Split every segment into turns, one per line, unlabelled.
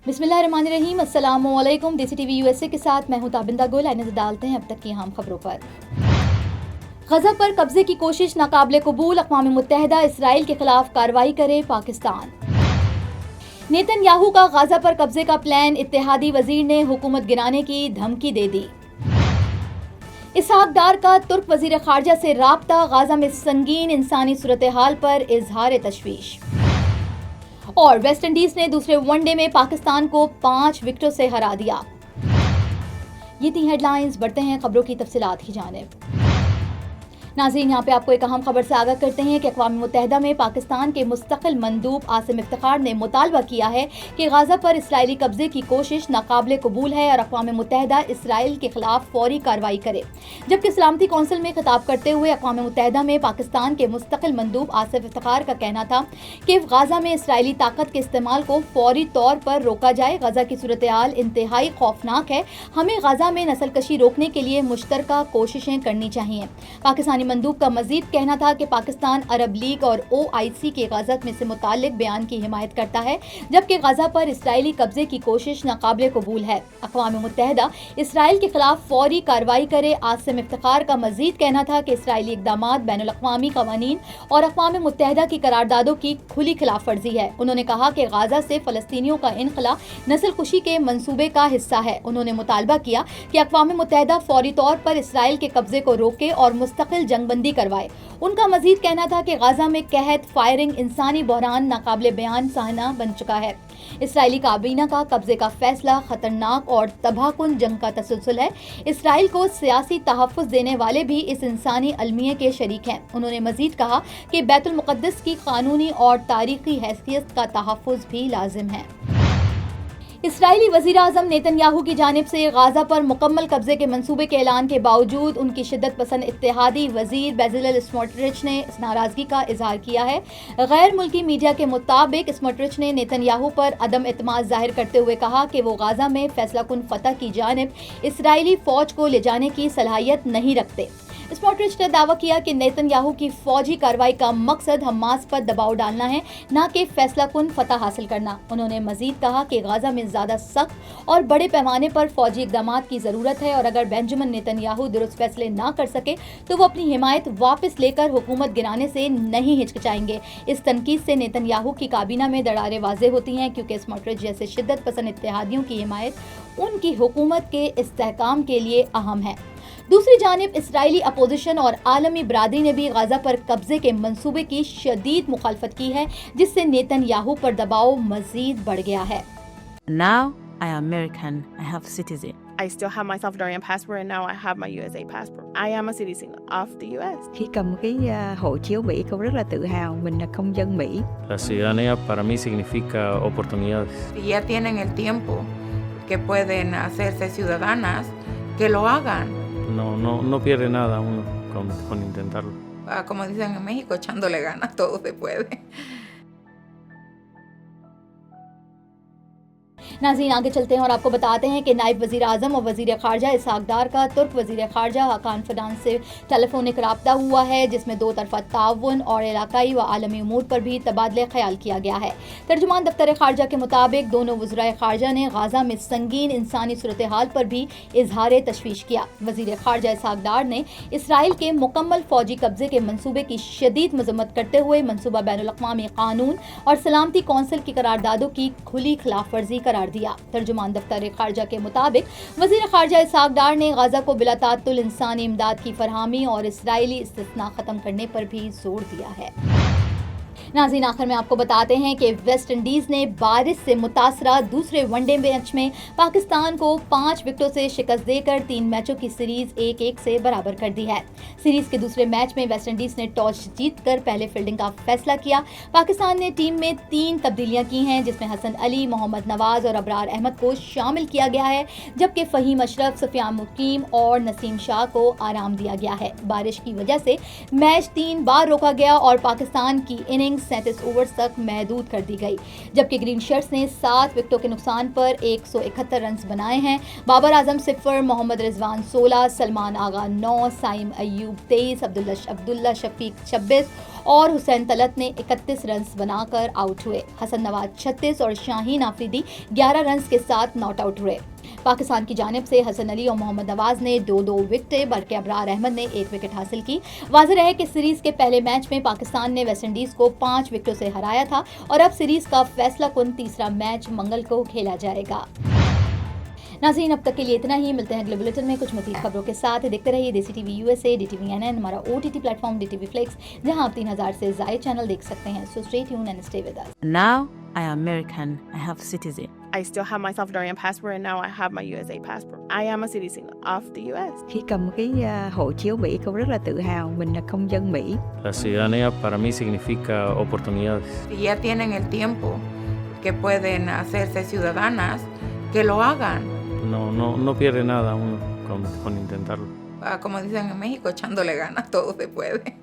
बिस्मिल्लाहिर्रहमानिर्रहीम, अस्सलामुअलैकुम। देसी टीवी यूएसए के साथ मैं हूं ताबिंदा गुल। आइए नजर डालते हैं अब तक की अहम खबरों पर। गजा पर कब्जे की कोशिश नाकाबिले कबूल, अक़वाम मुत्तहिदा इसराइल के खिलाफ कार्रवाई करे पाकिस्तान। नेतन्याहू का गाजा पर कब्जे का प्लान, इत्तेहादी वजीर ने हुकूमत गिराने की धमकी दे दी। इसहाक डार का तुर्क वजीर खारजा से राब्ता, गाजा में संगीन इंसानी सूरत हाल पर इजहार तशवीश। और वेस्ट इंडीज ने दूसरे वनडे में पाकिस्तान को 5 विकेटों से हरा दिया। ये थी हेडलाइंस। बढ़ते हैं खबरों की तफसीलात की जानिब। नाज़रीन, यहाँ पे आपको एक अहम खबर से आगाह करते हैं कि अक़वाम मुत्तहिदा में पाकिस्तान के मुस्तक़िल मंदूब आसिम इफ्तिखार ने मुतालबा किया है कि गाजा पर इसराइली कब्जे की कोशिश नाकाबिले कबूल है और अक़वाम मुत्तहिदा इसराइल के खिलाफ फौरी कार्रवाई करे। जबकि सलामती कौंसिल में खिताब करते हुए अक़वाम मुत्तहिदा में पाकिस्तान के मुस्तक़िल मंदूब आसिम इफ्तिखार का कहना था कि गाजा में इसराइली ताकत के इस्तेमाल को फौरी तौर पर रोका जाए। गाजा की सूरत हाल इंतहाई खौफनाक है। हमें गाजा में नस्लकशी रोकने के लिए मुश्तरका कोशिशें करनी चाहिए। पाकिस्तानी मंदूब का मजीद कहना था कि पाकिस्तान अरब लीग और OIC के गाजा में से मुतालिक बयान की हिमायत करता है, जबकि गाजा पर इसराइली कब्जे की कोशिश नाकाबिले कबूल है। अक़वाम मुत्तहिदा इसराइल के खिलाफ फौरी कार्रवाई करे। आसिम इफ्तिखार का मजीद कहना था कि इसराइली इक़दामात बैनुल अक़वामी क़वानीन और अक़वाम मुत्तहिदा की करारदादों की खुली खिलाफ वर्जी है। उन्होंने कहा कि गाजा से फ़लस्तीनियों का इनखला नस्ल कुशी के मंसूबे का हिस्सा है। उन्होंने मुतालबा किया कि अक़वाम मुत्तहिदा फौरी तौर पर इसराइल के कब्जे को रोके और मुस्तकिल जंगबंदी करवाए। उनका मजीद कहना था कि गाजा में कहत, फायरिंग, इंसानी बहरान नाकाबिले बयान साहना बन चुका है। इसराइली काबीना का कब्जे का फैसला खतरनाक और तबाहकुन जंग का तसलसल है। इसराइल को सियासी तहफ़्फ़ुज़ देने वाले भी इस इंसानी अलमिये के शरीक हैं। उन्होंने मजीद कहा कि बैतुल मुक़द्दस की कानूनी और तारीख़ी हैसियत का तहफ़्फ़ुज़ भी लाजिम है। इसराइली वज़ीर आज़म नेतन्याहू की जानिब से गाजा पर मुकम्मल कब्जे के मंसूबे के ऐलान के बावजूद उनकी शिद्दत पसंद इत्तेहादी वज़ीर बेज़लेल स्मोट्रिच ने इस नाराज़गी का इजहार किया है। गैर मुल्की मीडिया के मुताबिक स्मोट्रिच ने नेतन्याहू पर अदम एतमाद ज़ाहिर करते हुए कहा कि वो गाजा में फैसला कुन फतह की जानिब इसराइली फ़ौज को ले जाने की सलाहियत नहीं रखते। स्मोट्रिच ने दावा किया कि नेतन्याहू की फौजी कार्रवाई का मकसद हमास पर दबाव डालना है, न कि फैसला कुन फतह हासिल करना। उन्होंने मजीद कहा कि गाजा में ज़्यादा सख्त और बड़े पैमाने पर फौजी इक़दामात की ज़रूरत है और अगर बेंजामिन नेतन्याहू दुरुस्त फैसले ना कर सके तो वो अपनी हिमायत वापस लेकर हुकूमत गिराने से नहीं हिचकिचाएंगे। इस तनकीद से नेतन्याहू की काबीना में दरारें वाज़ेह होती हैं, क्योंकि स्मोट्रिच जैसे शिद्दत पसंद इत्तेहादियों की हिमायत उनकी हुकूमत के इस्तेहकाम के लिए अहम है। दूसरी जानिब इसराइली अपोजिशन और आलमी बरादरी ने भी गाजा पर कब्जे के मंसूबे की शदीद मुखालफत की है, जिससे नेतन्याहू पर दबाव मजीद बढ़ गया है।
Now I am American. I have citizen.
I still have my Salvadorian passport and now I have my USA passport. I am a citizen of the US.
Khi cầm cái hộ chiếu Mỹ, cô rất là tự hào mình là công dân Mỹ.
La ciudadanía para mí significa oportunidades.
Si ya tienen el tiempo que pueden hacerse ciudadanas, que lo hagan.
No pierde nada uno con intentarlo.
Como dicen en México, echándole ganas, todo se puede.
नाज़रीन, आगे चलते हैं और आपको बताते हैं कि नायब वज़ीर आज़म और वज़ीर खारजा इसहाक डार का तुर्क वज़ीर खारजा हाकान फिदान से टेलीफोनिक राब्ता हुआ है, जिसमें दो तरफ़ा ताउन और इलाकाई व आलमी उमूर पर भी तबादले ख्याल किया गया है। तर्जुमान दफ्तर खारजा के मुताबिक दोनों वज़राए खारजा ने गाजा में संगीन इंसानी सूरत हाल पर भी इजहार तशवीश किया। वज़ीर खारजा इसहाक डार ने इसराइल के मुकम्मल फ़ौजी कब्जे के मंसूबे की शदीद मज़म्मत करते हुए मंसूबा बैनुल अक़वामी कानून और सलामती कौंसिल की करारदादों की खुली खिलाफ वर्जी करार दिया। तर्जुमान दफ्तर खारजा के मुताबिक वज़ीर खारजा इसहाक डार ने गाजा को बिला ताअत्तुल इंसानी इमदाद की फरहमी और इसराइली इस्तिस्ना खत्म करने पर भी जोर दिया है। नाज़रीन, आखिर में आपको बताते हैं कि वेस्ट इंडीज़ ने बारिश से मुतासरा दूसरे वनडे मैच में पाकिस्तान को 5 विकेटों से शिकस्त देकर 3 मैचों की सीरीज 1-1 से बराबर कर दी है। सीरीज के दूसरे मैच में वेस्ट इंडीज़ ने टॉस जीतकर पहले फील्डिंग का फैसला किया। पाकिस्तान ने टीम में 3 तब्दीलियां की हैं, जिसमें हसन अली, मोहम्मद नवाज और अबरार अहमद को शामिल किया गया है, जबकि फ़हीम अशरफ, सुफियान मुकीम और नसीम शाह को आराम दिया गया है। बारिश की वजह से मैच 3 बार रोका गया और पाकिस्तान की इनिंग्स इनिंग्स 37 ओवर्स तक महदूद कर दी गई, जबकि ग्रीन शर्ट्स ने 7 विकेटों के नुकसान पर 171 रन बनाए हैं। बाबर आजम 0, मोहम्मद रिजवान 16, सलमान आगा 9, साइम अयूब 23, अब्दुल्ला शफीक 26 और हुसैन तलत ने 31 रन बनाकर आउट हुए। हसन नवाज 36 और शाहीन आफरीदी 11 रन के साथ नॉट आउट हुए। पाकिस्तान की जानिब से हसन अली और मोहम्मद नवाज ने 2-2 विकेटें, बल्कि अबरार अहमद ने 1 विकेट हासिल की। वाज़ेह रहे कि सीरीज के पहले मैच में पाकिस्तान ने वेस्ट इंडीज को 5 विकेटों से हराया था और अब सीरीज का फैसला कुन तीसरा मैच मंगल को खेला जाएगा। नाज़रीन, अब तक के लिए इतना ही। मिलते हैं अगले बुलेटिन में कुछ मज़ीद खबरों के साथ। देखते रहिए देसी टीवी USA, DTV NN, हमारा OTT प्लेटफॉर्म DTV Flix, जहां आप 3000 से ज़ायद चैनल देख सकते हैं। So stay tuned and stay with us.
Now I am American. I have citizen.
I still have my Salvadorian passport, and now I have my USA passport. I am a citizen of the US.
Khi cầm cái hộ chiếu Mỹ, cô rất là tự hào mình là công dân Mỹ.
La ciudadanía para mí significa oportunidades.
Si ya tienen el tiempo que pueden hacerse ciudadanas, que lo hagan.
No pierde nada uno con intentarlo.
Como dicen en México, echándole ganas, todo se puede.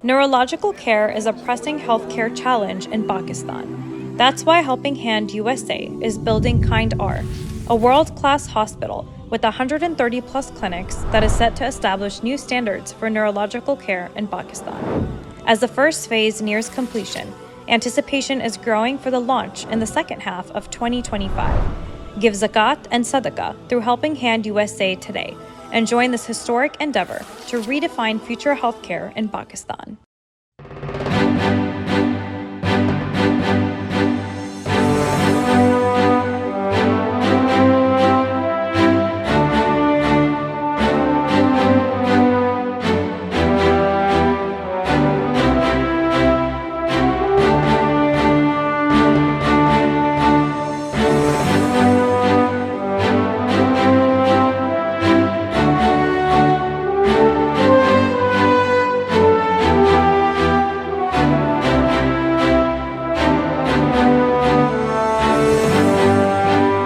Neurological care is a pressing healthcare challenge in Pakistan. That's why Helping Hand USA is building Kind R, a world-class hospital with 130-plus clinics that is set to establish new standards for neurological care in Pakistan. As the first phase nears completion, anticipation is growing for the launch in the second half of 2025. Give zakat and sadaqah through Helping Hand USA today and join this historic endeavor to redefine future healthcare in Pakistan.